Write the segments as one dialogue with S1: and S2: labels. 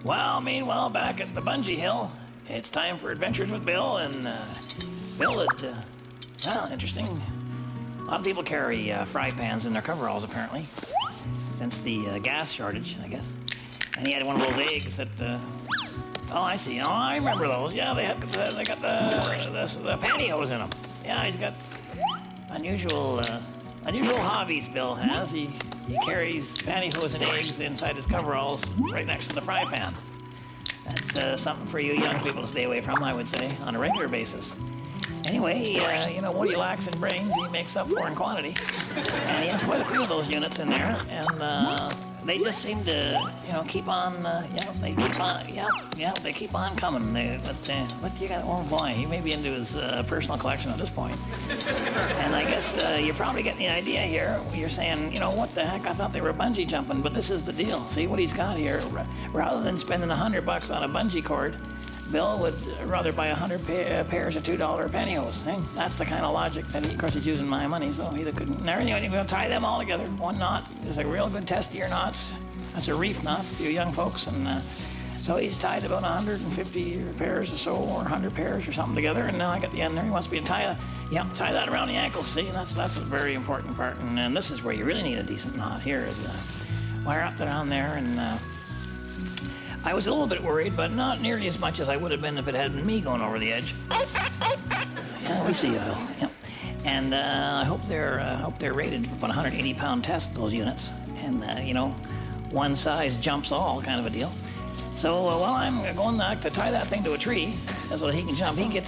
S1: Well, meanwhile, back at the Bungee Hill, it's time for Adventures with Bill, and Bill well, interesting. A lot of people carry fry pans in their coveralls, apparently, since the gas shortage, I guess. And he had one of those eggs that, oh, I see. Oh, I remember those. Yeah, they got the pantyhose in them. Yeah, he's got unusual hobbies, Bill has. He carries pantyhose and eggs inside his coveralls right next to the fry pan. That's something for you young people to stay away from, I would say, on a regular basis. Anyway, what he lacks in brains, he makes up for in quantity. And he has quite a few of those units in there, and they just seem to, keep on, they keep on coming. What you got? Oh boy, he may be into his personal collection at this point. And I guess you're probably getting the idea here. You're saying, what the heck? I thought they were bungee jumping, but this is the deal. See what he's got here. Rather than spending $100 on a bungee cord, Bill would rather buy 100 pairs of $2 pantyhose. Eh? That's the kind of logic that, of course, he's using my money, so he couldn't. Anyway, we'll tie them all together. One knot is a real good test of your knots. That's a reef knot for you young folks. And so he's tied about 150 pairs or so, or 100 pairs or something together. And now I got the end there. He wants me to tie that around the ankles. See, that's a very important part. And this is where you really need a decent knot. Here is wire up around there, and I was a little bit worried, but not nearly as much as I would have been if it had been me going over the edge. Yeah, we see you, Bill. Yep. And I hope they're rated for about 180-pound test, those units. And one size jumps all kind of a deal. So while I'm going to tie that thing to a tree, so that he can jump, Bill, he's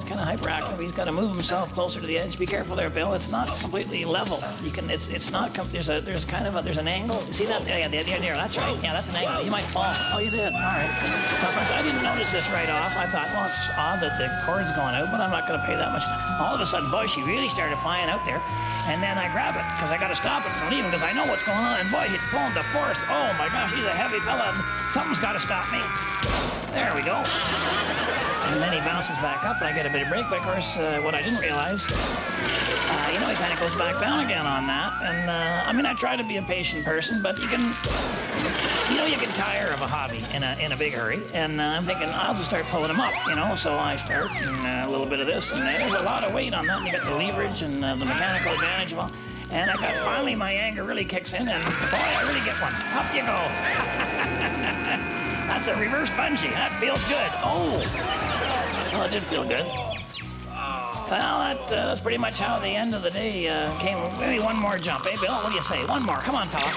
S1: kind of hyperactive. He's got to move himself closer to the edge. Be careful there, Bill. It's not completely level. It's not. There's an angle. See that? Yeah, there. That's right. Yeah, that's an angle. You might fall. Oh, you did. All right. I didn't notice this right off. I thought, well, it's odd that the cord's gone out, but I'm not going to pay that much time. All of a sudden, boy, she really started flying out there. And then I grab it, because I got to stop it from leaving, because I know what's going on. And boy, he's pulling the force. Oh my gosh, he's a heavy fella. Something's got to stop me. There we go. And then he bounces back up, and I get a bit of break. But of course, what I didn't realize, he kind of goes back down again on that. And I try to be a patient person, but you can tire of a hobby in a big hurry. And I'm thinking, I'll just start pulling him up, So I start, and a little bit of this, and there's a lot of weight on that. And you get the leverage and the mechanical advantage of all. And finally my anger really kicks in, and boy, I really get one. Up you go. That's a reverse bungee. That feels good. Oh, well, it did feel good. Well, that's pretty much how the end of the day came. Maybe one more jump, eh, Bill? What do you say? One more. Come on, fella.